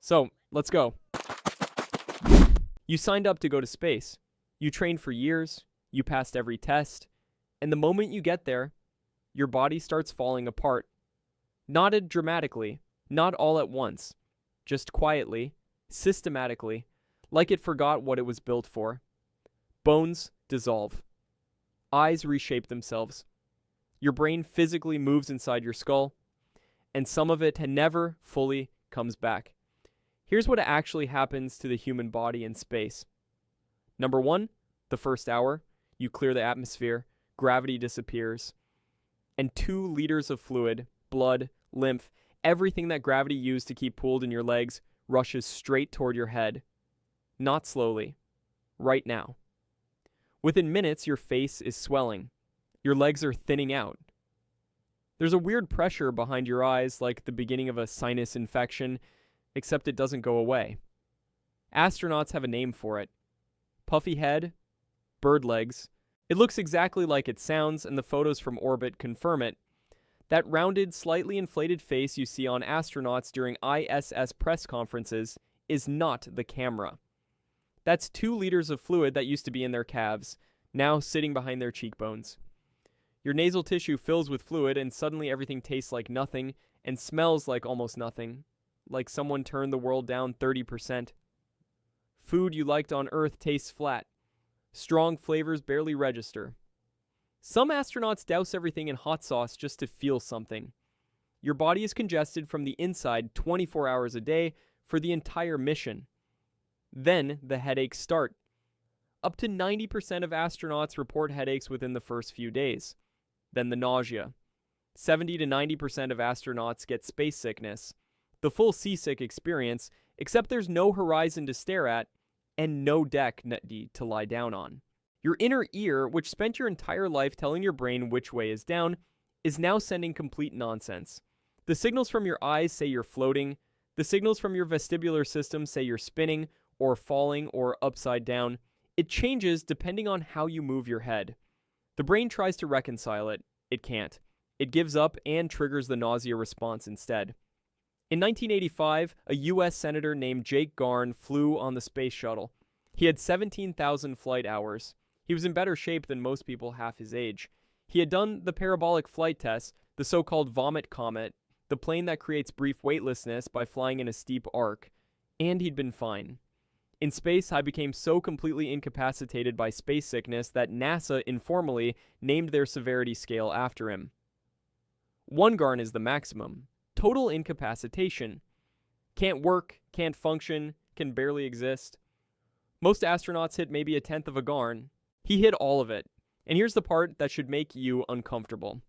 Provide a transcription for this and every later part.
So, let's go. You signed up to go to space. You trained for years, you passed every test, and the moment you get there, your body starts falling apart. Not dramatically, not all at once, just quietly, systematically, like it forgot what it was built for. Bones dissolve. Eyes reshape themselves. Your brain physically moves inside your skull, and some of it never fully comes back. Here's what actually happens to the human body in space. Number 1, the first hour, you clear the atmosphere, gravity disappears, and 2 liters of fluid, blood, lymph, everything that gravity used to keep pooled in your legs rushes straight toward your head. Not slowly. Right now. Within minutes, your face is swelling. Your legs are thinning out. There's a weird pressure behind your eyes, like the beginning of a sinus infection, except it doesn't go away. Astronauts have a name for it. Puffy head, bird legs. It looks exactly like it sounds, and the photos from orbit confirm it. That rounded, slightly inflated face you see on astronauts during ISS press conferences is not the camera. That's 2 liters of fluid that used to be in their calves, now sitting behind their cheekbones. Your nasal tissue fills with fluid, and suddenly everything tastes like nothing and smells like almost nothing, like someone turned the world down 30%. Food you liked on Earth tastes flat. Strong flavors barely register. Some astronauts douse everything in hot sauce just to feel something. Your body is congested from the inside 24 hours a day for the entire mission. Then the headaches start. Up to 90% of astronauts report headaches within the first few days. Then the nausea. 70 to 90% of astronauts get space sickness. The full seasick experience, except there's no horizon to stare at and no deck to lie down on. Your inner ear, which spent your entire life telling your brain which way is down, is now sending complete nonsense. The signals from your eyes say you're floating. The signals from your vestibular system say you're spinning or falling or upside down. It changes depending on how you move your head. The brain tries to reconcile it. It can't. It gives up and triggers the nausea response instead. In 1985, a U.S. Senator named Jake Garn flew on the space shuttle. He had 17,000 flight hours. He was in better shape than most people half his age. He had done the parabolic flight test, the so-called vomit comet, the plane that creates brief weightlessness by flying in a steep arc, and he'd been fine. In space, I became so completely incapacitated by space sickness that NASA informally named their severity scale after him. 1 Garn is the maximum. Total incapacitation. Can't work, can't function, can barely exist. Most astronauts hit maybe 1/10 of a Garn. He hit all of it. And here's the part that should make you uncomfortable.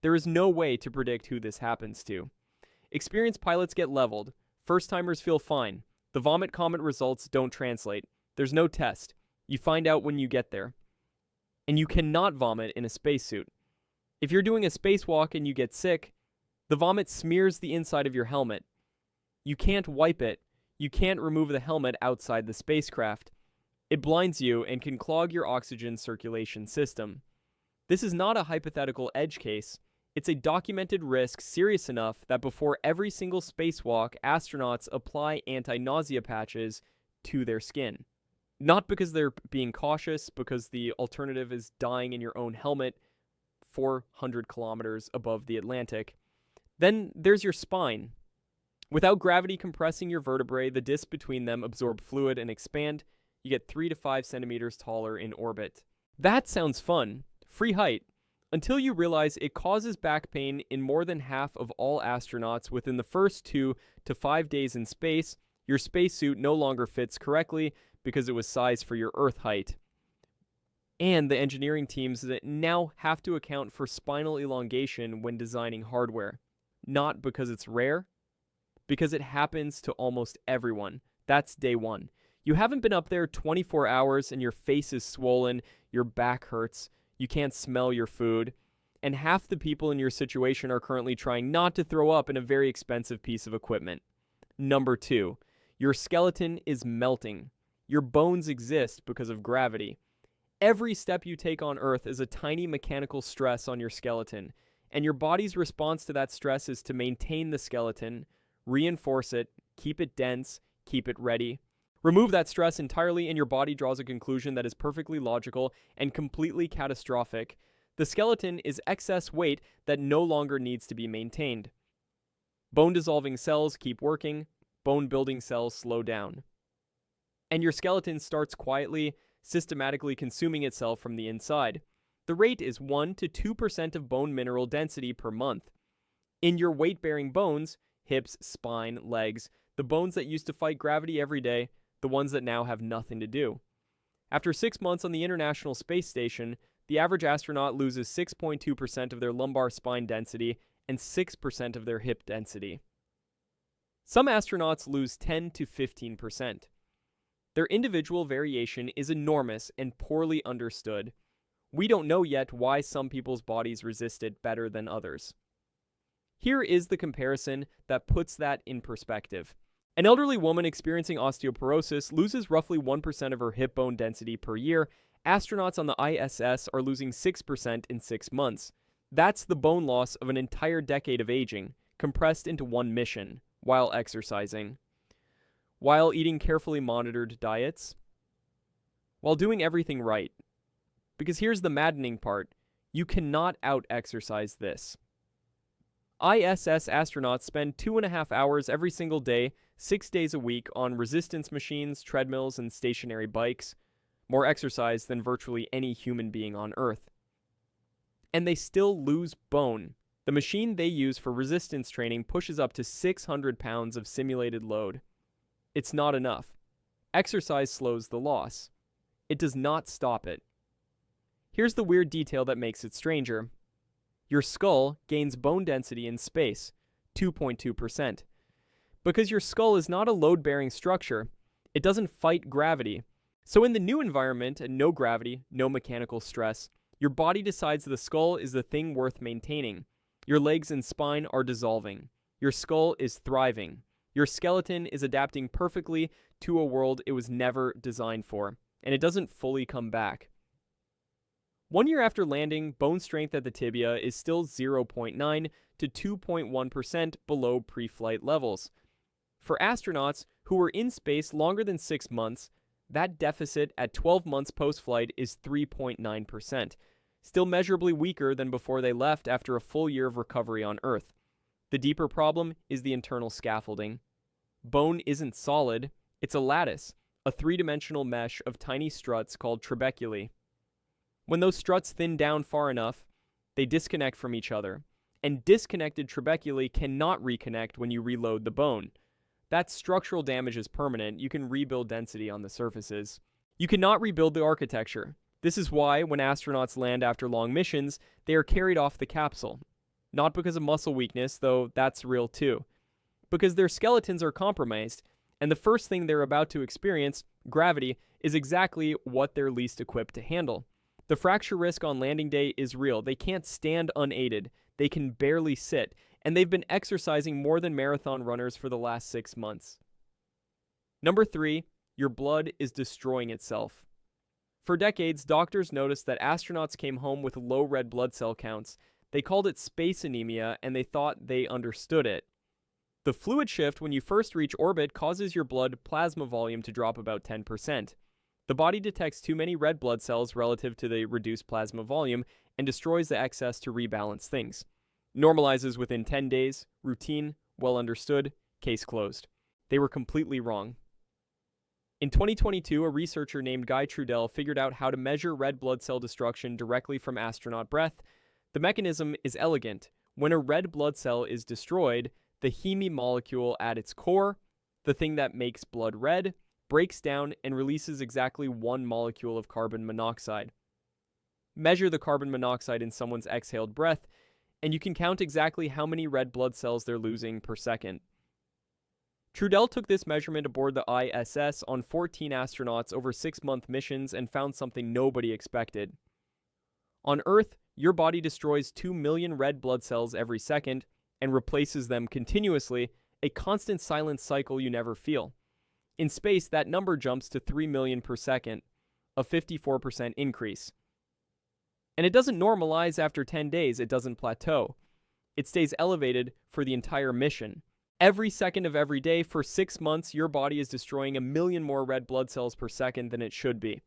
There is no way to predict who this happens to. Experienced pilots get leveled. First-timers feel fine. The vomit comet results don't translate. There's no test. You find out when you get there. And you cannot vomit in a spacesuit. If you're doing a spacewalk and you get sick, the vomit smears the inside of your helmet. You can't wipe it. You can't remove the helmet outside the spacecraft. It blinds you and can clog your oxygen circulation system. This is not a hypothetical edge case. It's a documented risk serious enough that before every single spacewalk, astronauts apply anti-nausea patches to their skin. Not because they're being cautious, because the alternative is dying in your own helmet 400 kilometers above the Atlantic. Then there's your spine. Without gravity compressing your vertebrae, the discs between them absorb fluid and expand. You get 3 to 5 centimeters taller in orbit. That sounds fun. Free height. Until you realize it causes back pain in more than half of all astronauts within the first 2 to 5 days in space. Your spacesuit no longer fits correctly because it was sized for your Earth height. And the engineering teams that now have to account for spinal elongation when designing hardware. Not because it's rare, because it happens to almost everyone. That's day 1. You haven't been up there 24 hours and your face is swollen, your back hurts, you can't smell your food, and half the people in your situation are currently trying not to throw up in a very expensive piece of equipment. Number 2, your skeleton is melting. Your bones exist because of gravity. Every step you take on Earth is a tiny mechanical stress on your skeleton, and your body's response to that stress is to maintain the skeleton, reinforce it, keep it dense, keep it ready. Remove that stress entirely, and your body draws a conclusion that is perfectly logical and completely catastrophic. The skeleton is excess weight that no longer needs to be maintained. Bone-dissolving cells keep working, bone-building cells slow down. And your skeleton starts quietly, systematically consuming itself from the inside. The rate is 1 to 2% of bone mineral density per month. In your weight-bearing bones, hips, spine, legs, the bones that used to fight gravity every day, the ones that now have nothing to do. After 6 months on the International Space Station, the average astronaut loses 6.2% of their lumbar spine density and 6% of their hip density. Some astronauts lose 10 to 15%. Their individual variation is enormous and poorly understood. We don't know yet why some people's bodies resist it better than others. Here is the comparison that puts that in perspective. An elderly woman experiencing osteoporosis loses roughly 1% of her hip bone density per year. Astronauts on the ISS are losing 6% in 6 months. That's the bone loss of an entire decade of aging, compressed into one mission, while exercising, while eating carefully monitored diets, while doing everything right. Because here's the maddening part: you cannot out-exercise this. ISS astronauts spend 2.5 hours every single day, 6 days a week, on resistance machines, treadmills, and stationary bikes, more exercise than virtually any human being on Earth. And they still lose bone. The machine they use for resistance training pushes up to 600 pounds of simulated load. It's not enough. Exercise slows the loss. It does not stop it. Here's the weird detail that makes it stranger. Your skull gains bone density in space, 2.2%. Because your skull is not a load-bearing structure, it doesn't fight gravity. So in the new environment and no gravity, no mechanical stress, your body decides the skull is the thing worth maintaining. Your legs and spine are dissolving. Your skull is thriving. Your skeleton is adapting perfectly to a world it was never designed for, and it doesn't fully come back. 1 year after landing, bone strength at the tibia is still 0.9 to 2.1% below pre-flight levels. For astronauts who were in space longer than 6 months, that deficit at 12 months post-flight is 3.9%, still measurably weaker than before they left after a full year of recovery on Earth. The deeper problem is the internal scaffolding. Bone isn't solid, it's a lattice, a three-dimensional mesh of tiny struts called trabeculae. When those struts thin down far enough, they disconnect from each other, and disconnected trabeculae cannot reconnect when you reload the bone. That structural damage is permanent. You can rebuild density on the surfaces. You cannot rebuild the architecture. This is why, when astronauts land after long missions, they are carried off the capsule. Not because of muscle weakness, though that's real too. Because their skeletons are compromised, and the first thing they're about to experience, gravity, is exactly what they're least equipped to handle. The fracture risk on landing day is real. They can't stand unaided. They can barely sit, and they've been exercising more than marathon runners for the last 6 months. Number 3, your blood is destroying itself. For decades, doctors noticed that astronauts came home with low red blood cell counts. They called it space anemia, and they thought they understood it. The fluid shift when you first reach orbit causes your blood plasma volume to drop about 10%. The body detects too many red blood cells relative to the reduced plasma volume and destroys the excess to rebalance things. Normalizes within 10 days, routine, well understood, case closed. They were completely wrong. In 2022, a researcher named Guy Trudell figured out how to measure red blood cell destruction directly from astronaut breath. The mechanism is elegant. When a red blood cell is destroyed, the heme molecule at its core, the thing that makes blood red, breaks down and releases exactly 1 molecule of carbon monoxide. Measure the carbon monoxide in someone's exhaled breath, and you can count exactly how many red blood cells they're losing per second. Trudell took this measurement aboard the ISS on 14 astronauts over 6-month missions and found something nobody expected. On Earth, your body destroys 2 million red blood cells every second and replaces them continuously, a constant silent cycle you never feel. In space, that number jumps to 3 million per second, a 54% increase. And it doesn't normalize after 10 days, it doesn't plateau. It stays elevated for the entire mission. Every second of every day for 6 months, your body is destroying 1 million more red blood cells per second than it should be.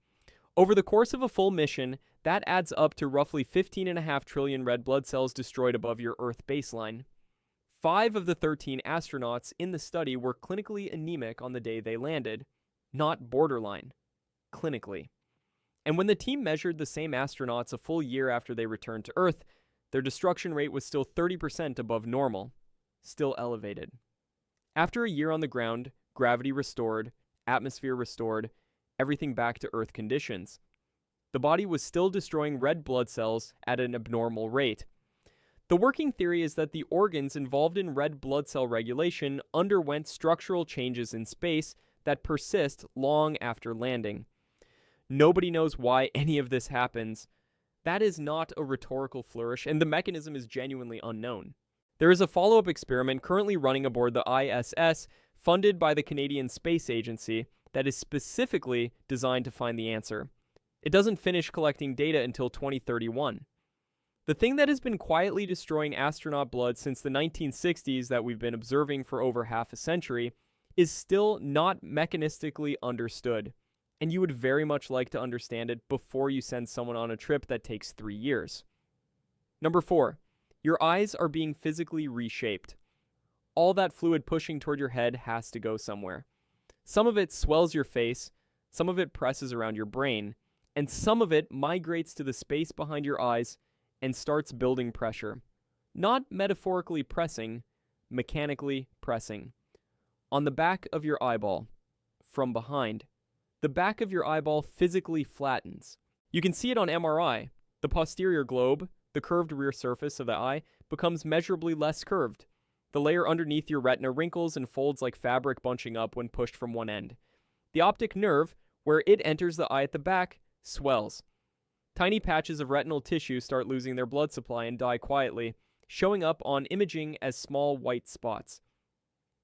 Over the course of a full mission, that adds up to roughly 15.5 trillion red blood cells destroyed above your Earth baseline. 5 of the 13 astronauts in the study were clinically anemic on the day they landed, not borderline, clinically. And when the team measured the same astronauts a full year after they returned to Earth, their destruction rate was still 30% above normal, still elevated. After a year on the ground, gravity restored, atmosphere restored, everything back to Earth conditions. The body was still destroying red blood cells at an abnormal rate. The working theory is that the organs involved in red blood cell regulation underwent structural changes in space that persist long after landing. Nobody knows why any of this happens. That is not a rhetorical flourish, and the mechanism is genuinely unknown. There is a follow-up experiment currently running aboard the ISS, funded by the Canadian Space Agency, that is specifically designed to find the answer. It doesn't finish collecting data until 2031. The thing that has been quietly destroying astronaut blood since the 1960s that we've been observing for over half a century is still not mechanistically understood, and you would very much like to understand it before you send someone on a trip that takes 3 years. Number 4, your eyes are being physically reshaped. All that fluid pushing toward your head has to go somewhere. Some of it swells your face, some of it presses around your brain, and some of it migrates to the space behind your eyes and starts building pressure. Not metaphorically pressing, mechanically pressing. On the back of your eyeball, from behind. The back of your eyeball physically flattens. You can see it on MRI. The posterior globe, the curved rear surface of the eye, becomes measurably less curved. The layer underneath your retina wrinkles and folds like fabric bunching up when pushed from one end. The optic nerve, where it enters the eye at the back, swells. Tiny patches of retinal tissue start losing their blood supply and die quietly, showing up on imaging as small white spots.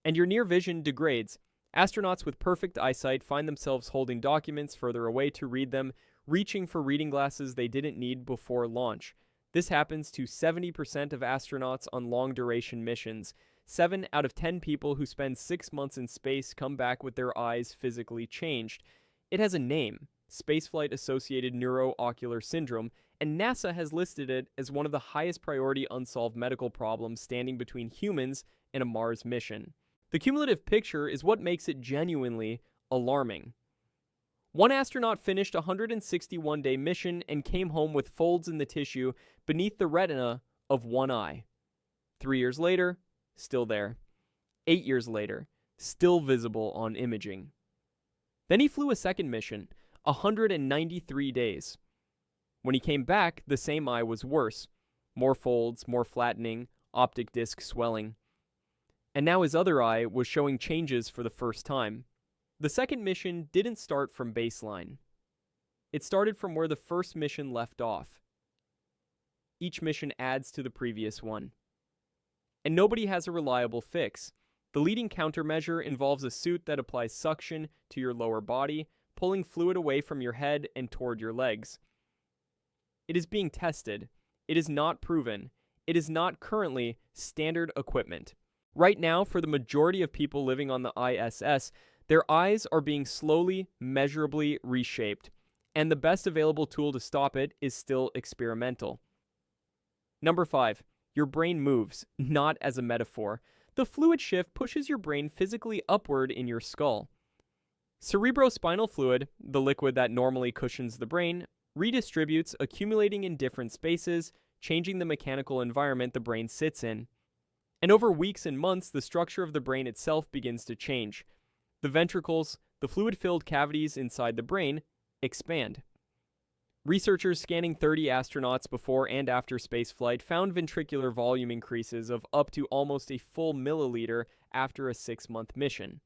And your near vision degrades. Astronauts with perfect eyesight find themselves holding documents further away to read them, reaching for reading glasses they didn't need before launch. This happens to 70% of astronauts on long-duration missions. 7 out of 10 people who spend 6 months in space come back with their eyes physically changed. It has a name, spaceflight-associated neuroocular syndrome, and NASA has listed it as one of the highest priority unsolved medical problems standing between humans and a Mars mission. The cumulative picture is what makes it genuinely alarming. One astronaut finished a 161-day mission and came home with folds in the tissue beneath the retina of one eye. 3 years later, still there. 8 years later, still visible on imaging. Then he flew a second mission, 193 days. When he came back, the same eye was worse. More folds, more flattening, optic disc swelling. And now his other eye was showing changes for the first time. The second mission didn't start from baseline. It started from where the first mission left off. Each mission adds to the previous one. And nobody has a reliable fix. The leading countermeasure involves a suit that applies suction to your lower body, pulling fluid away from your head and toward your legs. It is being tested. It is not proven. It is not currently standard equipment. Right now, for the majority of people living on the ISS, their eyes are being slowly, measurably reshaped, and the best available tool to stop it is still experimental. Number 5, your brain moves, not as a metaphor. The fluid shift pushes your brain physically upward in your skull. Cerebrospinal fluid, the liquid that normally cushions the brain, redistributes, accumulating in different spaces, changing the mechanical environment the brain sits in. And over weeks and months, the structure of the brain itself begins to change. The ventricles, the fluid-filled cavities inside the brain, expand. Researchers scanning 30 astronauts before and after spaceflight found ventricular volume increases of up to almost a full milliliter after a 6-month mission.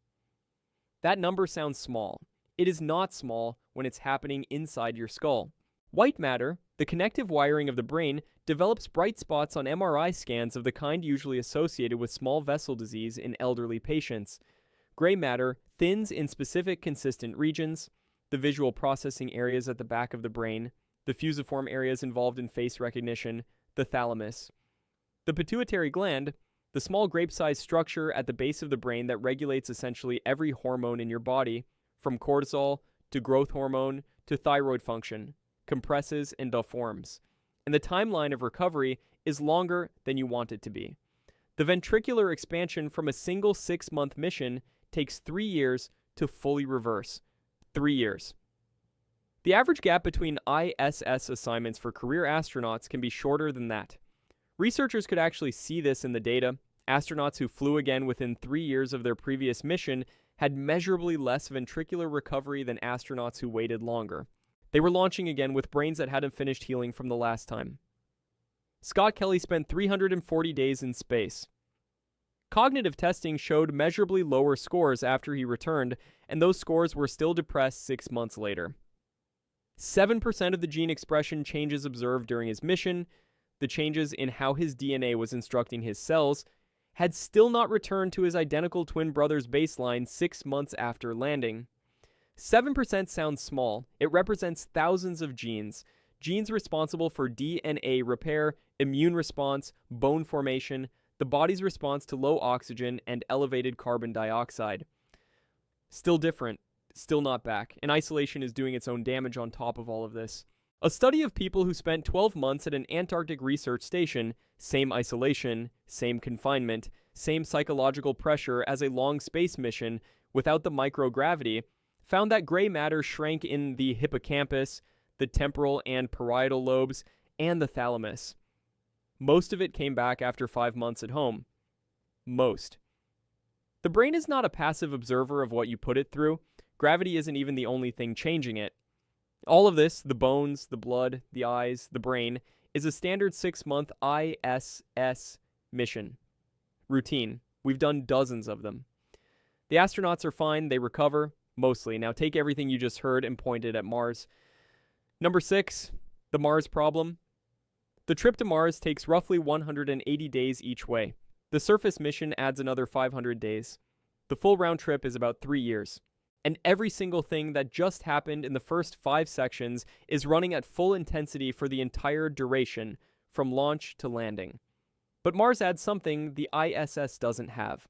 That number sounds small. It is not small when it's happening inside your skull. White matter, the connective wiring of the brain, develops bright spots on MRI scans of the kind usually associated with small vessel disease in elderly patients. Gray matter thins in specific consistent regions, the visual processing areas at the back of the brain, the fusiform areas involved in face recognition, the thalamus. The pituitary gland, the small grape-sized structure at the base of the brain that regulates essentially every hormone in your body, from cortisol to growth hormone to thyroid function, compresses and deforms. And the timeline of recovery is longer than you want it to be. The ventricular expansion from a single 6-month mission takes 3 years to fully reverse. 3 years. The average gap between ISS assignments for career astronauts can be shorter than that. Researchers could actually see this in the data. Astronauts who flew again within 3 years of their previous mission had measurably less ventricular recovery than astronauts who waited longer. They were launching again with brains that hadn't finished healing from the last time. Scott Kelly spent 340 days in space. Cognitive testing showed measurably lower scores after he returned, and those scores were still depressed 6 months later. 7% of the gene expression changes observed during his mission, the changes in how his DNA was instructing his cells, had still not returned to his identical twin brother's baseline 6 months after landing. 7% sounds small. It represents thousands of genes. Genes responsible for DNA repair, immune response, bone formation, the body's response to low oxygen and elevated carbon dioxide. Still different. Still not back, and isolation is doing its own damage on top of all of this. A study of people who spent 12 months at an Antarctic research station, same isolation, same confinement, same psychological pressure as a long space mission without the microgravity, found that gray matter shrank in the hippocampus, the temporal and parietal lobes, and the thalamus. Most of it came back after 5 months at home. Most. The brain is not a passive observer of what you put it through. Gravity isn't even the only thing changing it. All of this, the bones, the blood, the eyes, the brain, is a standard 6-month ISS mission. Routine. We've done dozens of them. The astronauts are fine, they recover, mostly. Now take everything you just heard and point it at Mars. Number 6, the Mars problem. The trip to Mars takes roughly 180 days each way. The surface mission adds another 500 days. The full round trip is about 3 years. And every single thing that just happened in the first 5 sections is running at full intensity for the entire duration, from launch to landing. But Mars adds something the ISS doesn't have.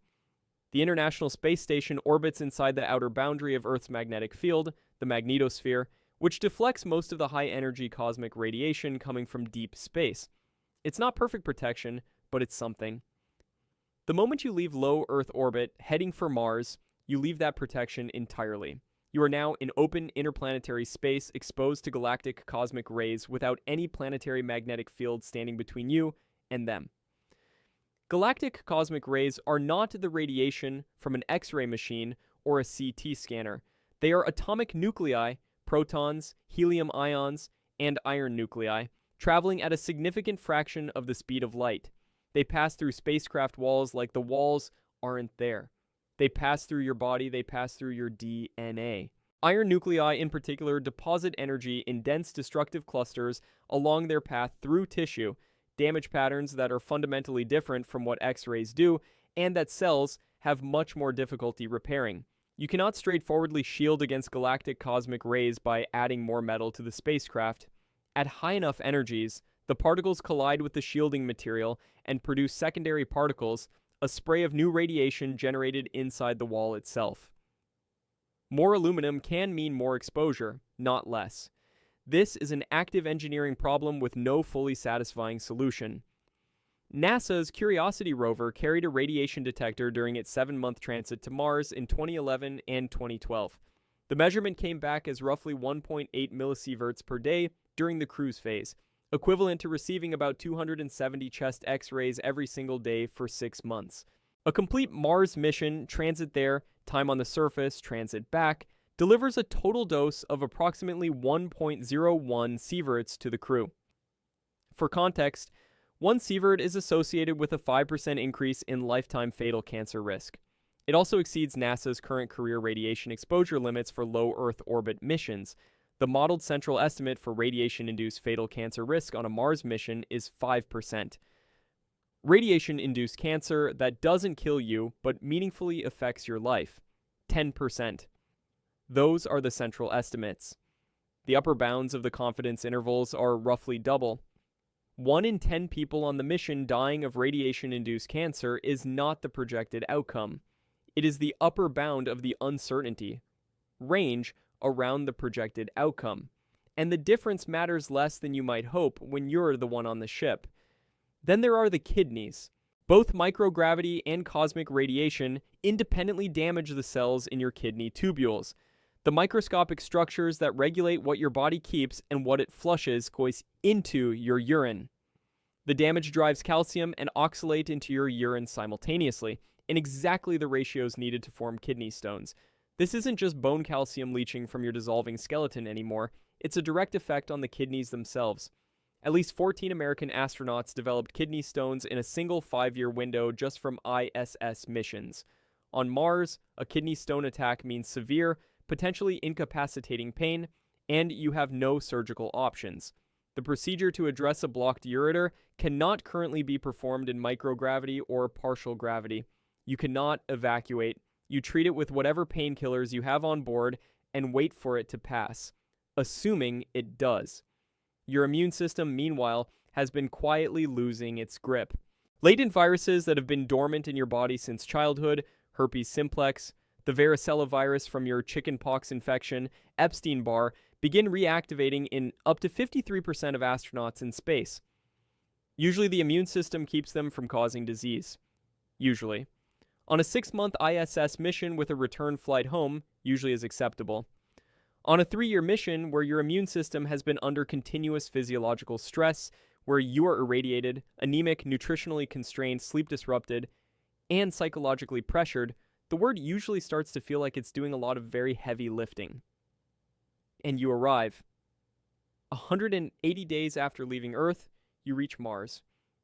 The International Space Station orbits inside the outer boundary of Earth's magnetic field, the magnetosphere, which deflects most of the high-energy cosmic radiation coming from deep space. It's not perfect protection, but it's something. The moment you leave low Earth orbit, heading for Mars, you leave that protection entirely. You are now in open interplanetary space exposed to galactic cosmic rays without any planetary magnetic field standing between you and them. Galactic cosmic rays are not the radiation from an X-ray machine or a CT scanner. They are atomic nuclei, protons, helium ions, and iron nuclei, traveling at a significant fraction of the speed of light. They pass through spacecraft walls like the walls aren't there. They pass through your body, they pass through your DNA. Iron nuclei in particular deposit energy in dense destructive clusters along their path through tissue, damage patterns that are fundamentally different from what X-rays do, and that cells have much more difficulty repairing. You cannot straightforwardly shield against galactic cosmic rays by adding more metal to the spacecraft. At high enough energies, the particles collide with the shielding material and produce secondary particles, a spray of new radiation generated inside the wall itself. More aluminum can mean more exposure, not less. This is an active engineering problem with no fully satisfying solution. NASA's Curiosity rover carried a radiation detector during its 7-month transit to Mars in 2011 and 2012. The measurement came back as roughly 1.8 millisieverts per day during the cruise phase, equivalent to receiving about 270 chest X-rays every single day for 6 months. A complete Mars mission, transit there, time on the surface, transit back, delivers a total dose of approximately 1.01 sieverts to the crew. For context, 1 sievert is associated with a 5% increase in lifetime fatal cancer risk. It also exceeds NASA's current career radiation exposure limits for low Earth orbit missions. The modeled central estimate for radiation-induced fatal cancer risk on a Mars mission is 5%. Radiation-induced cancer that doesn't kill you but meaningfully affects your life, 10%. Those are the central estimates. The upper bounds of the confidence intervals are roughly double. 1 in 10 people on the mission dying of radiation-induced cancer is not the projected outcome. It is the upper bound of the uncertainty range around the projected outcome. And the difference matters less than you might hope when you're the one on the ship. Then there are the kidneys. Both microgravity and cosmic radiation independently damage the cells in your kidney tubules, the microscopic structures that regulate what your body keeps and what it flushes goes into your urine. The damage drives calcium and oxalate into your urine simultaneously, in exactly the ratios needed to form kidney stones. This isn't just bone calcium leaching from your dissolving skeleton anymore, it's a direct effect on the kidneys themselves. At least 14 American astronauts developed kidney stones in a single 5-year window just from ISS missions. On Mars, a kidney stone attack means severe, potentially incapacitating pain, and you have no surgical options. The procedure to address a blocked ureter cannot currently be performed in microgravity or partial gravity. You cannot evacuate. You treat it with whatever painkillers you have on board and wait for it to pass, assuming it does. Your immune system, meanwhile, has been quietly losing its grip. Latent viruses that have been dormant in your body since childhood, herpes simplex, the varicella virus from your chickenpox infection, Epstein-Barr, begin reactivating in up to 53% of astronauts in space. Usually the immune system keeps them from causing disease. Usually. On a 6-month ISS mission with a return flight home, usually is acceptable. On a 3-year mission where your immune system has been under continuous physiological stress, where you are irradiated, anemic, nutritionally constrained, sleep disrupted, and psychologically pressured, the word usually starts to feel like it's doing a lot of very heavy lifting. And you arrive. 180 days after leaving Earth, you reach Mars.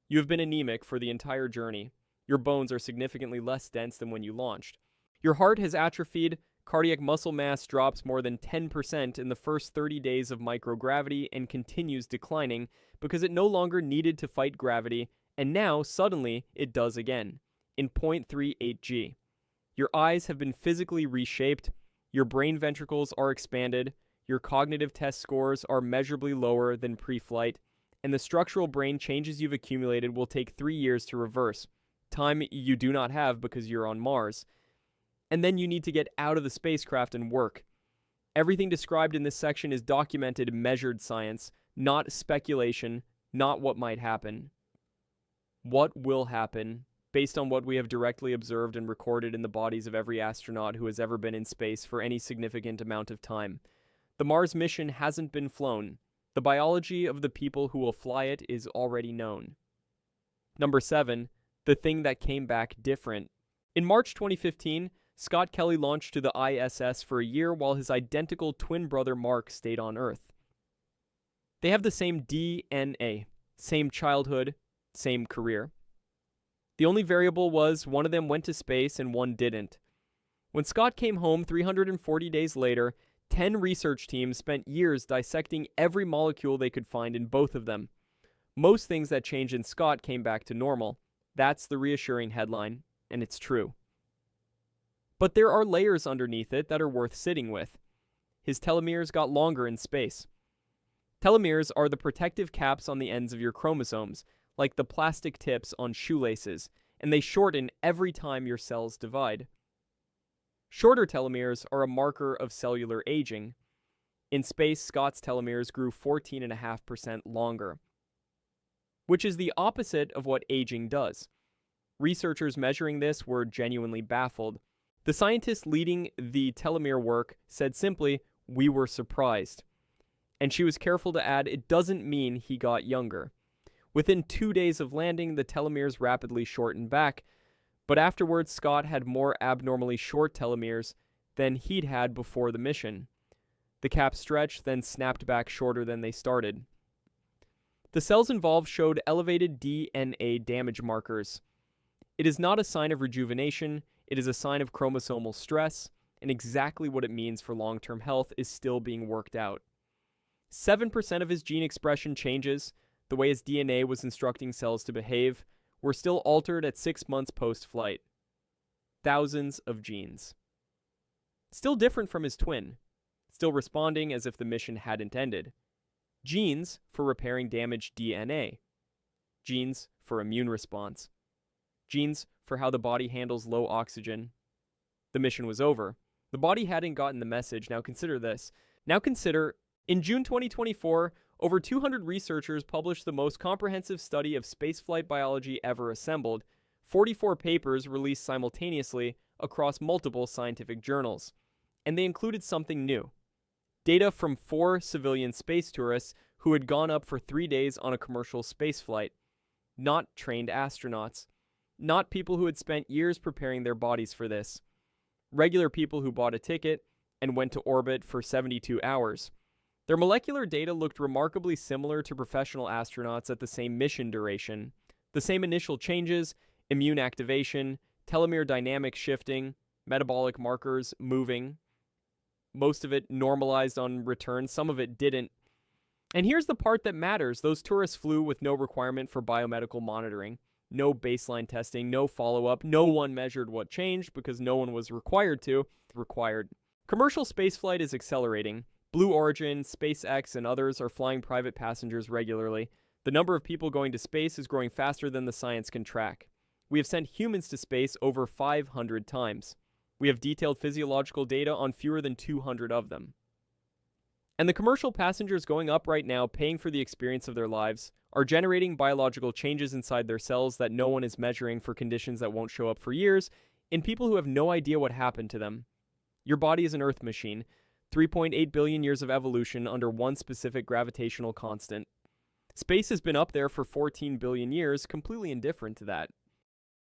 You have been anemic for the entire journey. Your bones are significantly less dense than when you launched. Your heart has atrophied, cardiac muscle mass drops more than 10% in the first 30 days of microgravity and continues declining because it no longer needed to fight gravity, and now, suddenly, it does again, in 0.38 g. Your eyes have been physically reshaped, your brain ventricles are expanded, your cognitive test scores are measurably lower than pre-flight, and the structural brain changes you've accumulated will take 3 years to reverse, time you do not have because you're on Mars. And then you need to get out of the spacecraft and work. Everything described in this section is documented, measured science, not speculation, not what might happen. What will happen, based on what we have directly observed and recorded in the bodies of every astronaut who has ever been in space for any significant amount of time. The Mars mission hasn't been flown. The biology of the people who will fly it is already known. Number 7, the thing that came back different. In March 2015, Scott Kelly launched to the ISS for a year while his identical twin brother Mark stayed on Earth. They have the same DNA, same childhood, same career. The only variable was one of them went to space and one didn't. When Scott came home 340 days later, 10 research teams spent years dissecting every molecule they could find in both of them. Most things that changed in Scott came back to normal. That's the reassuring headline, and it's true. But there are layers underneath it that are worth sitting with. His telomeres got longer in space. Telomeres are the protective caps on the ends of your chromosomes, like the plastic tips on shoelaces, and they shorten every time your cells divide. Shorter telomeres are a marker of cellular aging. In space, Scott's telomeres grew 14.5% longer, which is the opposite of what aging does. Researchers measuring this were genuinely baffled. The scientist leading the telomere work said simply, "We were surprised." And she was careful to add, it doesn't mean he got younger. Within 2 days of landing, the telomeres rapidly shortened back, but afterwards Scott had more abnormally short telomeres than he'd had before the mission. The cap stretched, then snapped back shorter than they started. The cells involved showed elevated DNA damage markers. It is not a sign of rejuvenation, it is a sign of chromosomal stress, and exactly what it means for long-term health is still being worked out. 7% of his gene expression changes, the way his DNA was instructing cells to behave, were still altered at 6 months post-flight. Thousands of genes. Still different from his twin, still responding as if the mission hadn't ended. Genes for repairing damaged DNA. genes for immune response, genes for how the body handles low oxygen. The mission was over. The body hadn't gotten the message. Now consider this. In June 2024, over 200 researchers published the most comprehensive study of spaceflight biology ever assembled, 44 papers released simultaneously across multiple scientific journals. And they included something new. Data from 4 civilian space tourists who had gone up for 3 days on a commercial spaceflight. Not trained astronauts. Not people who had spent years preparing their bodies for this. Regular people who bought a ticket and went to orbit for 72 hours. Their molecular data looked remarkably similar to professional astronauts at the same mission duration. The same initial changes, immune activation, telomere dynamic shifting, metabolic markers moving. Most of it normalized on return, some of it didn't. And here's the part that matters. Those tourists flew with no requirement for biomedical monitoring. No baseline testing, no follow-up, no one measured what changed because no one was required to. Commercial spaceflight is accelerating. Blue Origin, SpaceX, and others are flying private passengers regularly. The number of people going to space is growing faster than the science can track. We have sent humans to space over 500 times. We have detailed physiological data on fewer than 200 of them. And the commercial passengers going up right now, paying for the experience of their lives, are generating biological changes inside their cells that no one is measuring for conditions that won't show up for years, in people who have no idea what happened to them. Your body is an Earth machine, 3.8 billion years of evolution under one specific gravitational constant. Space has been up there for 14 billion years, completely indifferent to that.